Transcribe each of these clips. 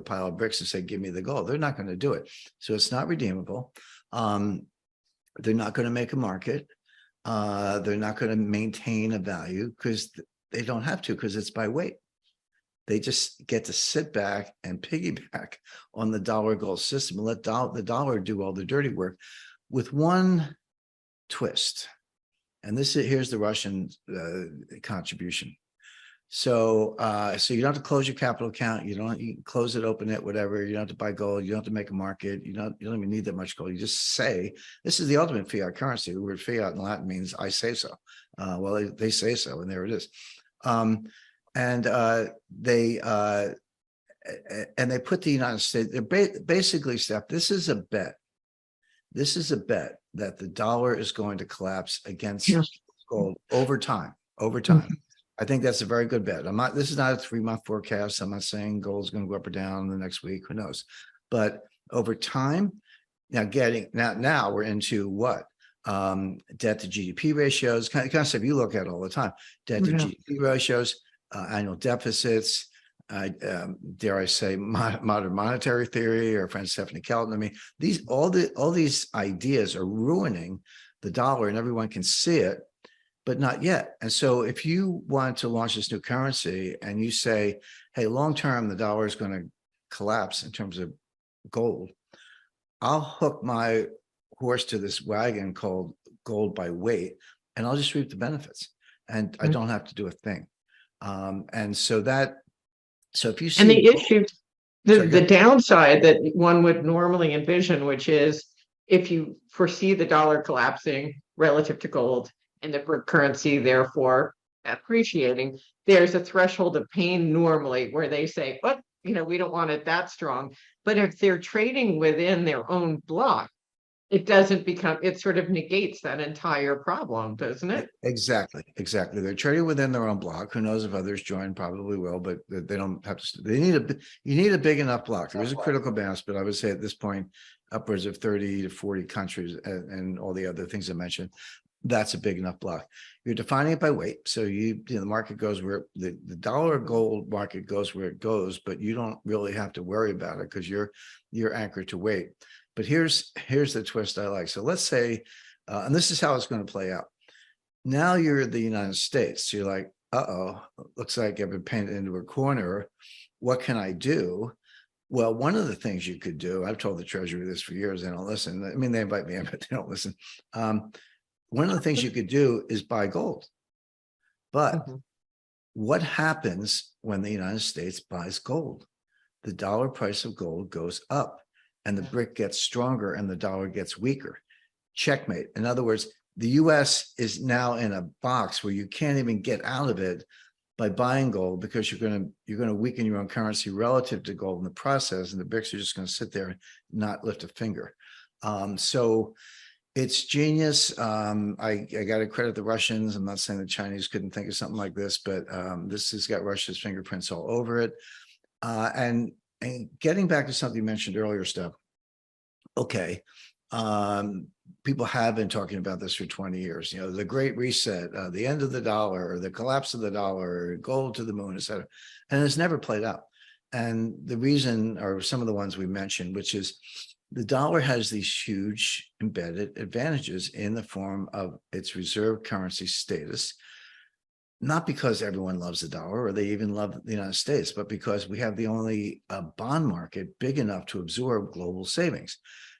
pile of bricks and say, give me the gold. They're not going to do it. So it's not redeemable. They're not going to make a market. They're not going to maintain a value because they don't have to, because it's by weight. They just get to sit back and piggyback on the dollar gold system and let the dollar do all the dirty work, with one twist. And here's the Russian contribution. So so you don't have to close your capital account. You can close it, open it, whatever. You don't have to buy gold. You don't have to make a market. You don't even need that much gold. You just say, this is the ultimate fiat currency. The word fiat in Latin means I say so. Well, they say so, and there it is. And they put the United States, they're basically, Steph, this is a bet. This is a bet that the dollar is going to collapse against gold over time. I think that's a very good bet. This is not a 3-month forecast. I'm not saying gold is going to go up or down the next week. Who knows? But over time, now we're into what? Debt to GDP ratios, kind of stuff you look at all the time. Debt to GDP ratios, annual deficits, dare I say, modern monetary theory, or friend Stephanie Kelton. I mean, all these ideas are ruining the dollar, and everyone can see it, but not yet. And so if you want to launch this new currency and you say, hey, long term, the dollar is going to collapse in terms of gold, I'll hook my horse to this wagon called gold by weight, and I'll just reap the benefits, and I don't have to do a thing. And so if you see, and the issue, the downside that one would normally envision, which is if you foresee the dollar collapsing relative to gold and the currency therefore appreciating, there's a threshold of pain normally where they say, what, we don't want it that strong. But if they're trading within their own block, it doesn't become, it sort of negates that entire problem, doesn't it? Exactly. They're trading within their own block. Who knows if others join? Probably will, but they don't have to. You need a big enough block. There is a critical mass, but I would say at this point, upwards of 30 to 40 countries and all the other things I mentioned. That's a big enough block. You're defining it by weight. So the market goes where the dollar gold market goes where it goes, but you don't really have to worry about it because you're anchored to weight. But here's the twist I like. So let's say, and this is how it's going to play out. Now you're the United States. You're like, looks like I've been painted into a corner. What can I do? Well, one of the things you could do, I've told the Treasury this for years, they don't listen. I mean, they invite me in, but they don't listen. One of the things you could do is buy gold. But what happens when the United States buys gold? The dollar price of gold goes up, and the brick gets stronger and the dollar gets weaker. Checkmate. In other words, the US is now in a box where you can't even get out of it by buying gold, because you're going to weaken your own currency relative to gold in the process, and the bricks are just going to sit there and not lift a finger. So it's genius. I got to credit the Russians. I'm not saying the Chinese couldn't think of something like this, but this has got Russia's fingerprints all over it. And getting back to something you mentioned earlier, Steph. Okay. People have been talking about this for 20 years, the Great Reset, the end of the dollar, or the collapse of the dollar, gold to the moon, et cetera. And it's never played out. And the reason are some of the ones we mentioned, which is the dollar has these huge embedded advantages in the form of its reserve currency status, not because everyone loves the dollar or they even love the United States, but because we have the only bond market big enough to absorb global savings.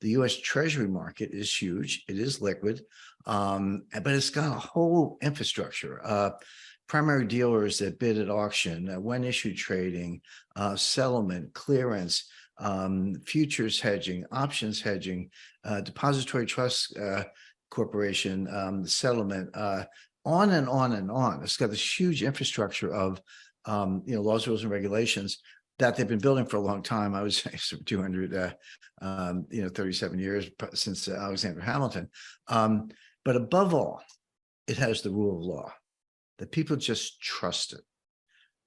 The U.S. Treasury market is huge. It is liquid, but it's got a whole infrastructure. Primary dealers that bid at auction, when issued trading, settlement, clearance, futures hedging, options hedging, depository trust corporation, settlement, on and on and on. It's got this huge infrastructure of laws, rules, and regulations that they've been building for a long time. I would say 37 years since Alexander Hamilton. But above all, it has the rule of law that people just trust it.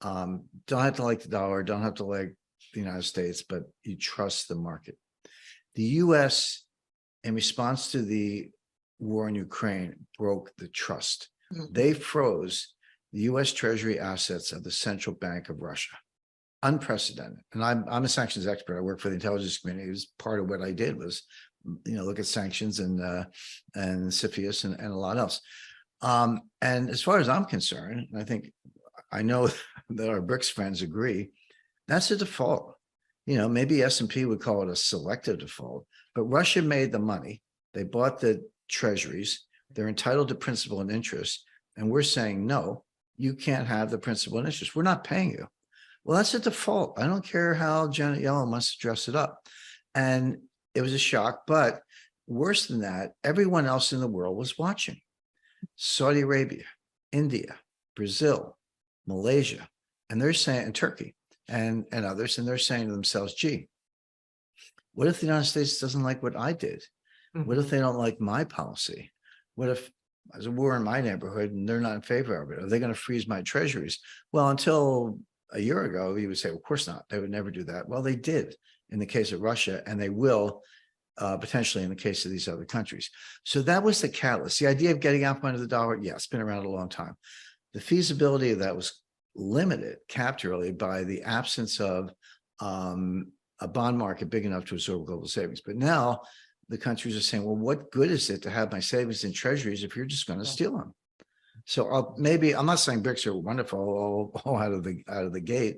Don't have to like the dollar, don't have to like the United States, but you trust the market. The U.S., in response to the war in Ukraine, broke the trust. They froze the U.S. Treasury assets of the Central Bank of Russia. unprecedented. And I'm a sanctions expert. I work for the intelligence community. It was part of what I did was, look at sanctions and CFIUS and a lot else. And as far as I'm concerned, and I know that our BRICS friends agree, that's a default. Maybe S&P would call it a selective default, but Russia made the money. They bought the treasuries. They're entitled to principal and interest. And we're saying, no, you can't have the principal and interest. We're not paying you. Well, that's a default. I don't care how Janet Yellen wants to dress it up. And it was a shock, but worse than that, everyone else in the world was watching. Saudi Arabia, India, Brazil, Malaysia, and they're saying, and Turkey and others, and they're saying to themselves, gee, what if the United States doesn't like what I did? What if they don't like my policy? What if there's a war in my neighborhood and they're not in favor of it? Are they going to freeze my treasuries? Well, until a year ago, you would say, well, of course not. They would never do that. Well, they did in the case of Russia, and they will potentially in the case of these other countries. So that was the catalyst. The idea of getting out from under the dollar, yeah, it's been around a long time. The feasibility of that was limited, capped really by the absence of a bond market big enough to absorb global savings. But now the countries are saying, well, what good is it to have my savings in treasuries if you're just going to steal them? So I'm not saying BRICS are wonderful all out of the gate,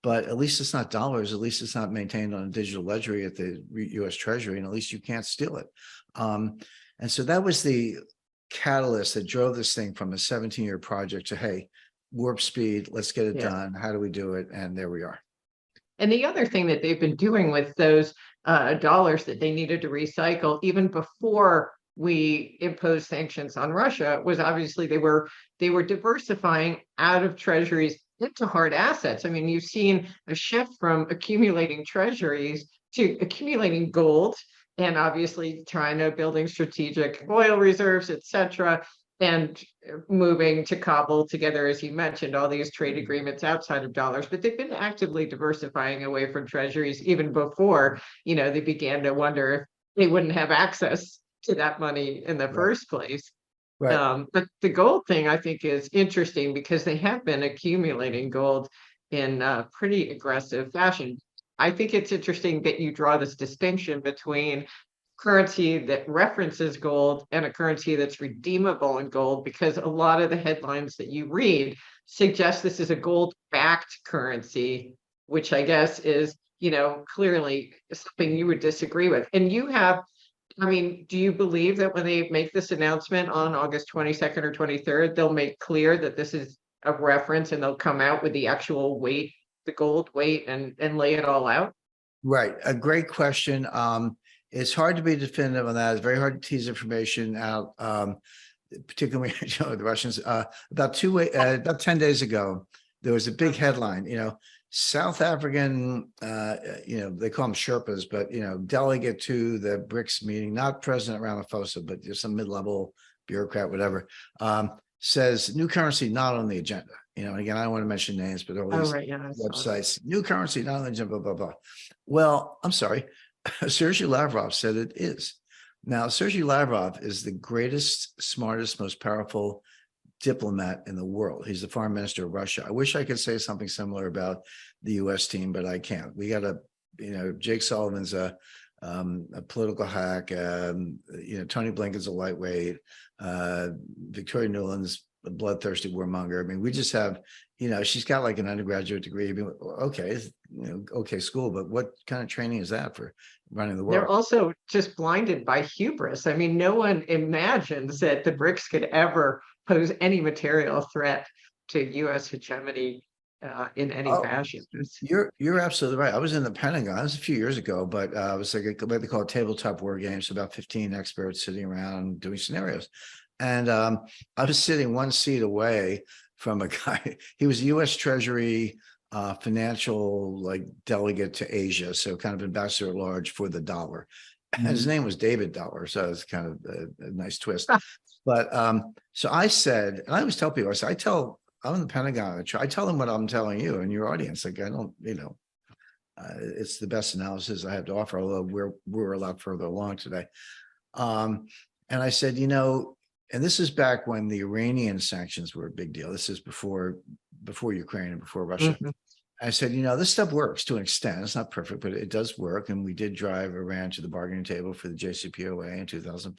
but at least it's not dollars. At least it's not maintained on a digital ledger at the U.S. Treasury, and at least you can't steal it. And so that was the catalyst that drove this thing from a 17-year project to, hey, warp speed, let's get it done. How do we do it? And there we are. And the other thing that they've been doing with those dollars that they needed to recycle, even before we imposed sanctions on Russia, was obviously they were diversifying out of treasuries into hard assets. I mean, you've seen a shift from accumulating treasuries to accumulating gold, and obviously China building strategic oil reserves, et cetera, and moving to cobble together, as you mentioned, all these trade agreements outside of dollars. But they've been actively diversifying away from treasuries even before, they began to wonder if they wouldn't have access to that money in the first place. Right. But the gold thing, I think, is interesting because they have been accumulating gold in pretty aggressive fashion. I think it's interesting that you draw this distinction between currency that references gold and a currency that's redeemable in gold, because a lot of the headlines that you read suggest this is a gold-backed currency, which I guess is, clearly something you would disagree with. And you have, do you believe that when they make this announcement on August 22nd or 23rd, they'll make clear that this is a reference and they'll come out with the actual weight, the gold weight, and lay it all out? Right. A great question. It's hard to be definitive on that. It's very hard to tease information out, particularly the Russians. About 10 days ago, there was a big headline, South African, they call them Sherpas, but, delegate to the BRICS meeting, not President Ramaphosa, but just some mid-level bureaucrat, whatever, says new currency not on the agenda. Again, I don't want to mention names, but all these websites, new currency not on the agenda, blah, blah, blah. Well, I'm sorry. Sergei Lavrov said it is. Now, Sergei Lavrov is the greatest, smartest, most powerful diplomat in the world. He's the foreign minister of Russia. I wish I could say something similar about the U.S. team, but I can't. We got Jake Sullivan's a political hack. Tony Blinken's a lightweight. Victoria Nuland's a bloodthirsty warmonger. We just have, she's got like an undergraduate degree. Okay, school, but what kind of training is that for running the world? They're also just blinded by hubris. No one imagines that the BRICS could ever pose any material threat to U.S. hegemony in any fashion. You're absolutely right. I was in the Pentagon. That was a few years ago, but it was like what they call tabletop war games. About 15 experts sitting around doing scenarios. And I was sitting one seat away from a guy. He was a U.S. Treasury financial delegate to Asia, so kind of ambassador at large for the dollar. And his name was David Dollar, so it's kind of a nice twist. But so I said, and I always tell people, I'm in the Pentagon. I tell them what I'm telling you and your audience. I don't, it's the best analysis I have to offer, although we're a lot further along today. And I said, and this is back when the Iranian sanctions were a big deal. This is before Ukraine and before Russia. I said, you know, this stuff works to an extent. It's not perfect, but it does work. And we did drive around to the bargaining table for the JCPOA in 2000.